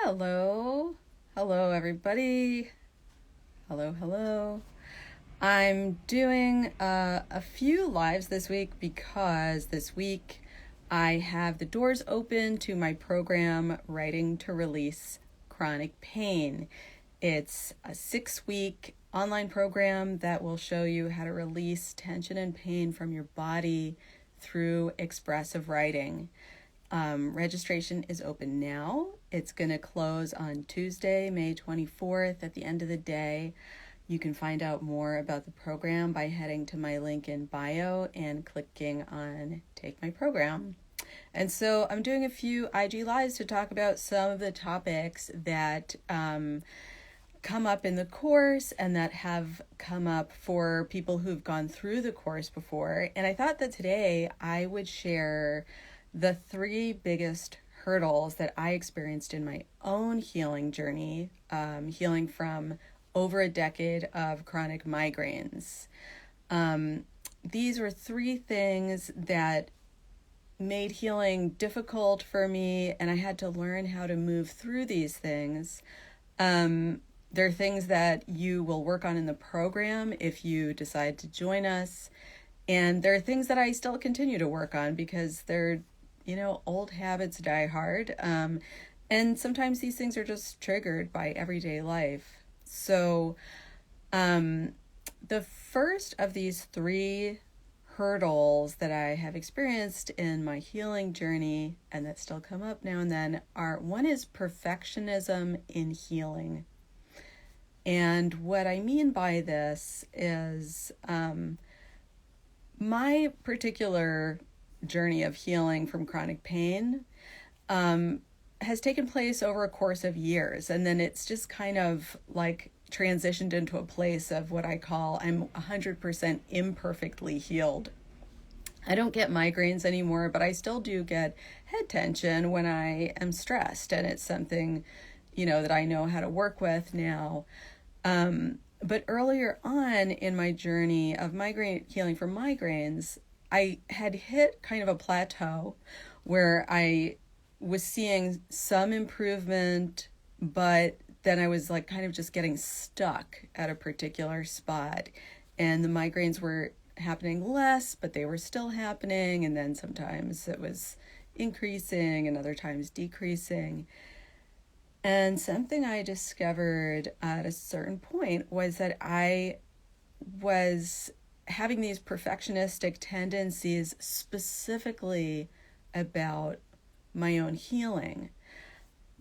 Hello. Hello, everybody. Hello. I'm doing a few lives this week because this week I have the doors open to my program, Writing to Release Chronic Pain. It's a 6-week online program that will show you how to release tension and pain from your body through expressive writing. Registration is open now. It's going to close on Tuesday, May 24th at the end of the day. You can find out more about the program by heading to my link in bio and clicking on Take My Program. And so I'm doing a few IG Lives to talk about some of the topics that come up in the course and that have come up for people who've gone through the course before. And I thought that today I would share the 3 biggest hurdles that I experienced in my own healing journey, healing from over a decade of chronic migraines. These were 3 things that made healing difficult for me, and I had to learn how to move through these things. They're things that you will work on in the program if you decide to join us. And there are things that I still continue to work on because they're, old habits die hard. And sometimes these things are just triggered by everyday life. So the first of these 3 hurdles that I have experienced in my healing journey and that still come up now and then one is perfectionism in healing. And what I mean by this is my particular journey of healing from chronic pain has taken place over a course of years. And then it's just kind of like transitioned into a place of what I call I'm 100% imperfectly healed. I don't get migraines anymore, but I still do get head tension when I am stressed. And it's something, that I know how to work with now. But earlier on in my journey of healing from migraines, I had hit kind of a plateau where I was seeing some improvement, but then I was like kind of just getting stuck at a particular spot. And the migraines were happening less, but they were still happening. And then sometimes it was increasing and other times decreasing. And something I discovered at a certain point was that I was having these perfectionistic tendencies specifically about my own healing.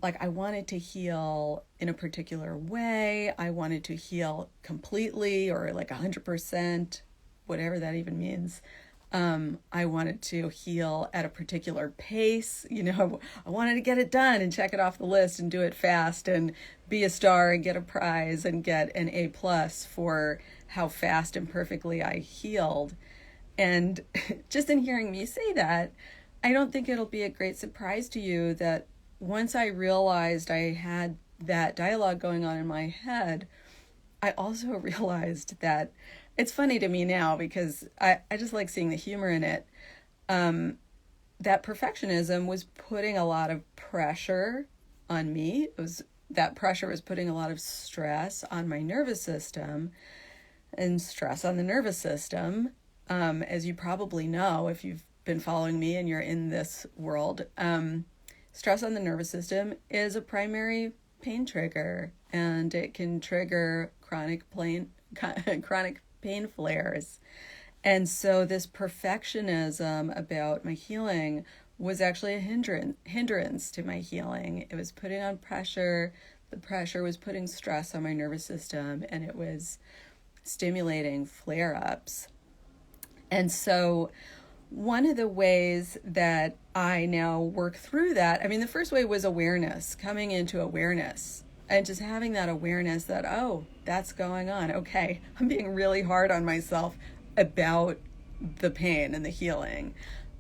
Like I wanted to heal in a particular way. I wanted to heal completely or like 100%, whatever that even means. I wanted to heal at a particular pace. I wanted to get it done and check it off the list and do it fast and be a star and get a prize and get an A+ for how fast and perfectly I healed. And just in hearing me say that, I don't think it'll be a great surprise to you that once I realized I had that dialogue going on in my head, I also realized that it's funny to me now because I just like seeing the humor in it. That perfectionism was putting a lot of pressure on me. That pressure was putting a lot of stress on my nervous system, and stress on the nervous system, as you probably know if you've been following me and you're in this world, stress on the nervous system is a primary pain trigger, and it can trigger chronic pain flares. And so this perfectionism about my healing was actually a hindrance to my healing. It was putting on pressure. The pressure was putting stress on my nervous system, and it was stimulating flare-ups. And so one of the ways that I now work through that, the first way was awareness, coming into awareness. And just having that awareness that, that's going on. Okay, I'm being really hard on myself about the pain and the healing.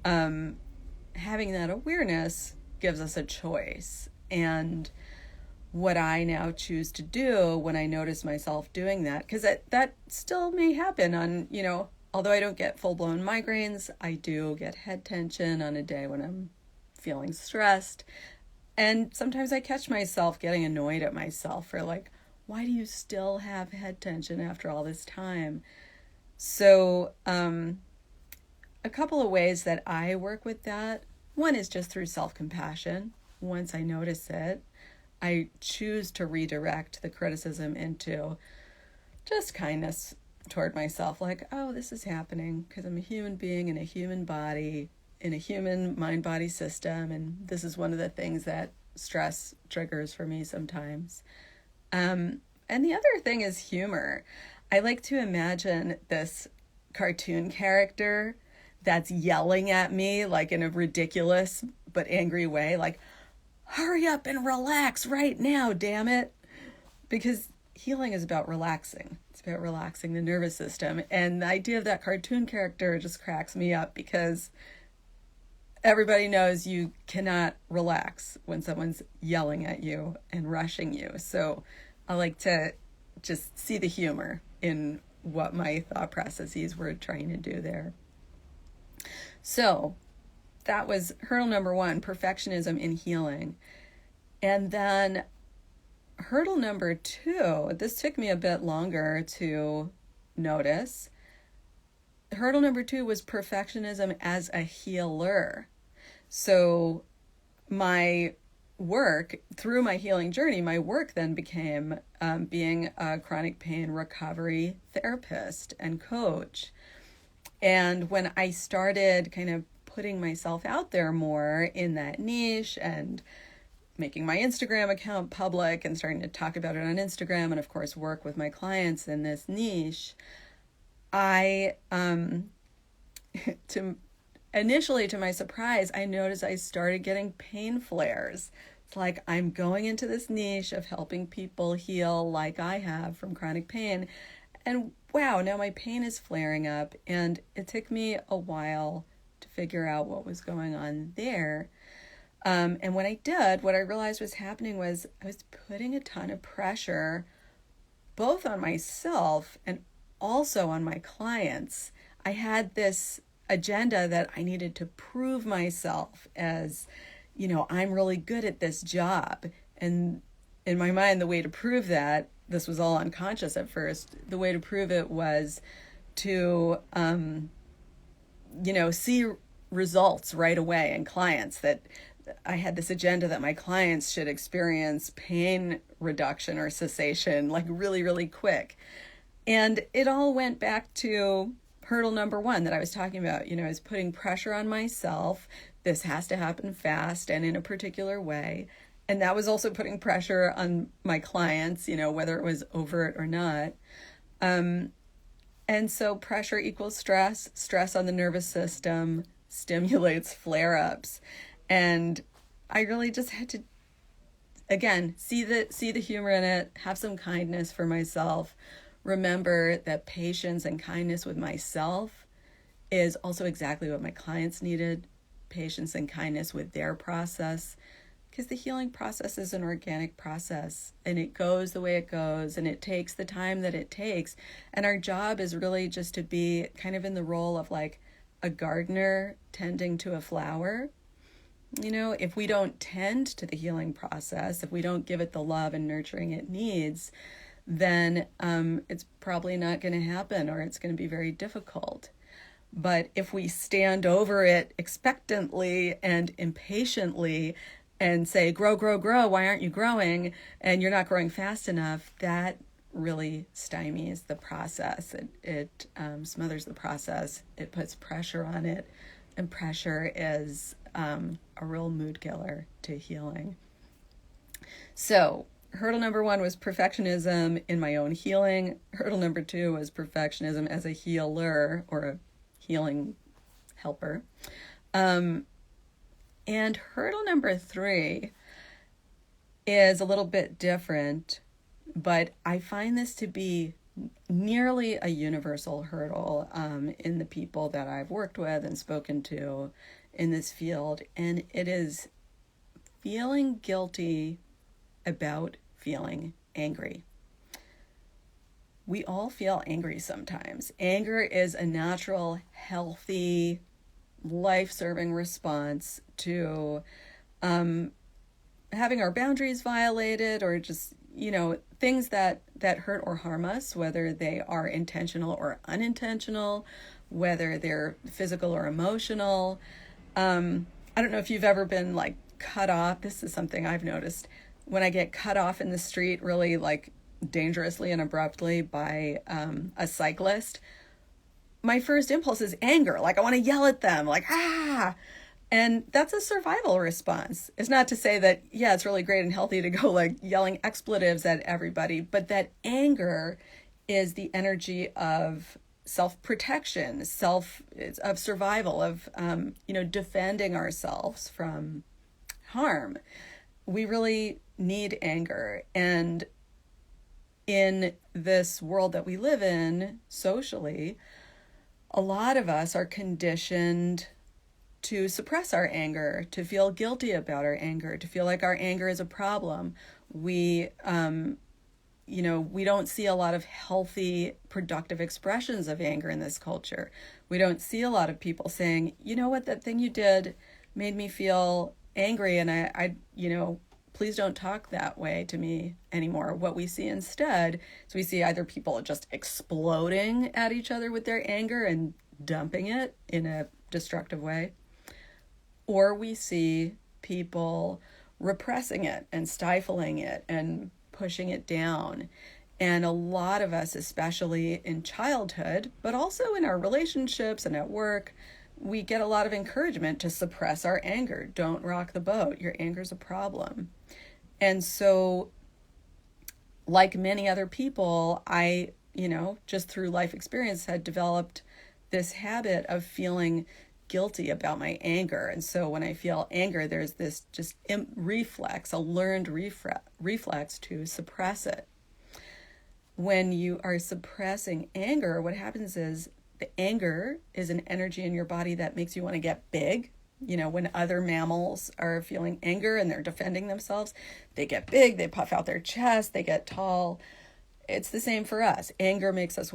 Having that awareness gives us a choice. And what I now choose to do when I notice myself doing that, because that still may happen on, although I don't get full-blown migraines, I do get head tension on a day when I'm feeling stressed. And sometimes I catch myself getting annoyed at myself for like, why do you still have head tension after all this time? So, a couple of ways that I work with that. One is just through self-compassion. Once I notice it, I choose to redirect the criticism into just kindness toward myself. Like, oh, this is happening because I'm a human being in a human body, in a human mind-body system. And this is one of the things that stress triggers for me sometimes. And the other thing is humor. I like to imagine this cartoon character that's yelling at me like in a ridiculous but angry way, like, hurry up and relax right now, damn it. Because healing is about relaxing. It's about relaxing the nervous system. And the idea of that cartoon character just cracks me up because everybody knows you cannot relax when someone's yelling at you and rushing you. So I like to just see the humor in what my thought processes were trying to do there. So that was hurdle number one, perfectionism in healing. And then hurdle number two, this took me a bit longer to notice. Hurdle number two was perfectionism as a healer. So my work, through my healing journey, my work then became being a chronic pain recovery therapist and coach. And when I started kind of putting myself out there more in that niche and making my Instagram account public and starting to talk about it on Instagram and, of course, work with my clients in this niche, I, initially, to my surprise, I noticed I started getting pain flares. It's like I'm going into this niche of helping people heal like I have from chronic pain. And wow, now my pain is flaring up. And it took me a while to figure out what was going on there. And when I did, what I realized was happening was I was putting a ton of pressure both on myself and also on my clients. I had this agenda that I needed to prove myself as, I'm really good at this job. And in my mind, the way to prove that, this was all unconscious at first, the way to prove it was to, see results right away in clients, that I had this agenda that my clients should experience pain reduction or cessation like really, really quick. And it all went back to hurdle number one that I was talking about, is putting pressure on myself. This has to happen fast and in a particular way. And that was also putting pressure on my clients, whether it was overt or not. And so pressure equals stress. Stress on the nervous system stimulates flare-ups. And I really just had to, again, see the humor in it, have some kindness for myself. Remember that patience and kindness with myself is also exactly what my clients needed. Patience and kindness with their process. Because the healing process is an organic process and it goes the way it goes and it takes the time that it takes. And our job is really just to be kind of in the role of like a gardener tending to a flower. If we don't tend to the healing process, if we don't give it the love and nurturing it needs, then it's probably not going to happen or it's going to be very difficult. But if we stand over it expectantly and impatiently and say, grow, grow, grow, why aren't you growing? And you're not growing fast enough, that really stymies the process. It smothers the process. It puts pressure on it. And pressure is a real mood killer to healing. So hurdle number one was perfectionism in my own healing. Hurdle number two was perfectionism as a healer or a healing helper. And hurdle number three is a little bit different, but I find this to be nearly a universal hurdle in the people that I've worked with and spoken to in this field. And it is feeling guilty about feeling angry. We all feel angry sometimes. Anger is a natural, healthy, life-serving response to having our boundaries violated, or just, things that hurt or harm us, whether they are intentional or unintentional, whether they're physical or emotional. I don't know if you've ever been like cut off. This is something I've noticed when I get cut off in the street, really like dangerously and abruptly by a cyclist. My first impulse is anger. Like I want to yell at them, like, ah. And that's a survival response. It's not to say that, yeah, it's really great and healthy to go like yelling expletives at everybody, but that anger is the energy of self-protection, of survival, of, defending ourselves from harm. We really need anger. And in this world that we live in socially, a lot of us are conditioned to suppress our anger, to feel guilty about our anger, to feel like our anger is a problem. We don't see a lot of healthy, productive expressions of anger in this culture. We don't see a lot of people saying, you know what, that thing you did made me feel angry, and I please don't talk that way to me anymore. What we see instead is we see either people just exploding at each other with their anger and dumping it in a destructive way, or we see people repressing it and stifling it and pushing it down. And a lot of us, especially in childhood, but also in our relationships and at work, we get a lot of encouragement to suppress our anger. Don't rock the boat. Your anger's a problem. And so, like many other people, I, just through life experience had developed this habit of feeling guilty about my anger. And so when I feel anger, there's this just reflex, a learned reflex to suppress it. When you are suppressing anger, what happens is the anger is an energy in your body that makes you want to get big. When other mammals are feeling anger and they're defending themselves, they get big, they puff out their chest, they get tall. It's the same for us. Anger makes us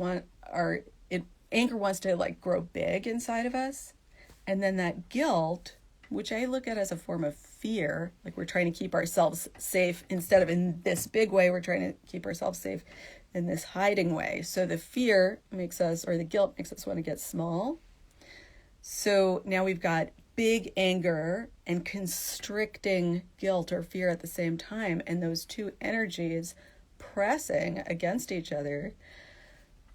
anger wants to like grow big inside of us. And then that guilt, which I look at as a form of fear, like we're trying to keep ourselves safe instead of in this big way, we're trying to keep ourselves safe in this hiding way. So the fear the guilt makes us want to get small. So now we've got big anger and constricting guilt or fear at the same time. And those two energies pressing against each other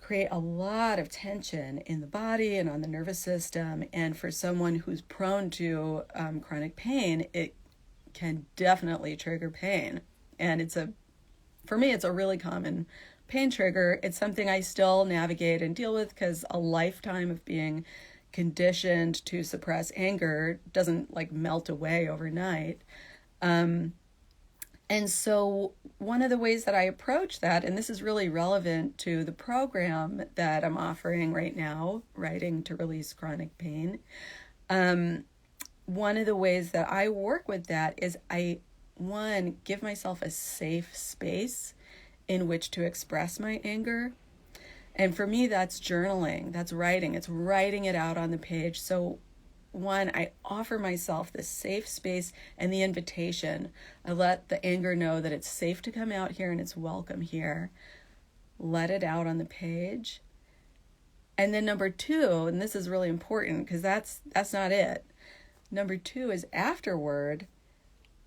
create a lot of tension in the body and on the nervous system. And for someone who's prone to chronic pain, it can definitely trigger pain. And for me, it's a really common pain trigger. It's something I still navigate and deal with because a lifetime of being conditioned to suppress anger doesn't like melt away overnight. And so one of the ways that I approach that, and this is really relevant to the program that I'm offering right now, Writing to Release Chronic Pain, one of the ways that I work with that is I give myself a safe space in which to express my anger. And for me, that's journaling, that's writing, it's writing it out on the page. So I offer myself this safe space and the invitation. I let the anger know that it's safe to come out here and it's welcome here. Let it out on the page. And then number two, and this is really important because that's not it. Number two is afterward,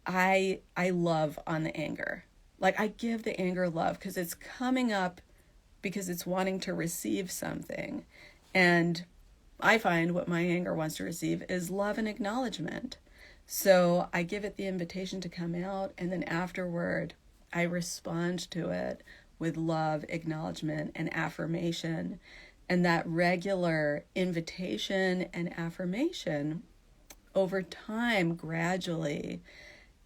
I love on the anger. Like I give the anger love because it's coming up because it's wanting to receive something. And I find what my anger wants to receive is love and acknowledgement. So I give it the invitation to come out, and then afterward, I respond to it with love, acknowledgement, and affirmation. And that regular invitation and affirmation over time, gradually,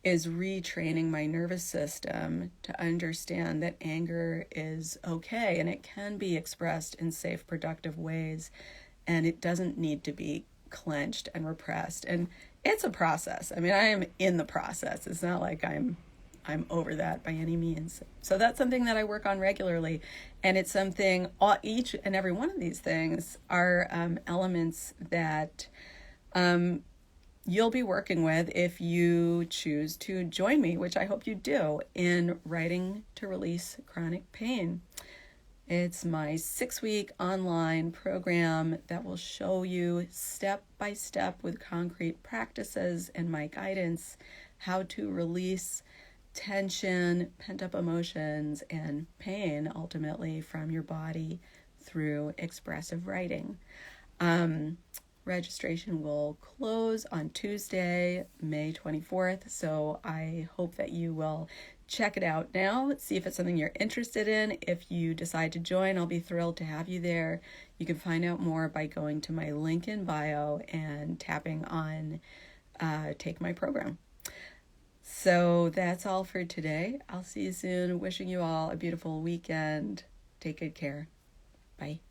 is retraining my nervous system to understand that anger is okay and it can be expressed in safe, productive ways. And it doesn't need to be clenched and repressed. And it's a process. I mean, I am in the process. It's not like I'm over that by any means. So that's something that I work on regularly. And it's something, each and every one of these things are elements that you'll be working with if you choose to join me, which I hope you do, in writing to release chronic pain. It's my 6-week online program that will show you step by step with concrete practices and my guidance how to release tension, pent-up emotions, and pain ultimately from your body through expressive writing. Registration will close on Tuesday, May 24th, so I hope that you will check it out now, see if it's something you're interested in. If you decide to join, I'll be thrilled to have you there. You can find out more by going to my link in bio and tapping on Take My Program. So that's all for today. I'll see you soon. Wishing you all a beautiful weekend. Take good care. Bye.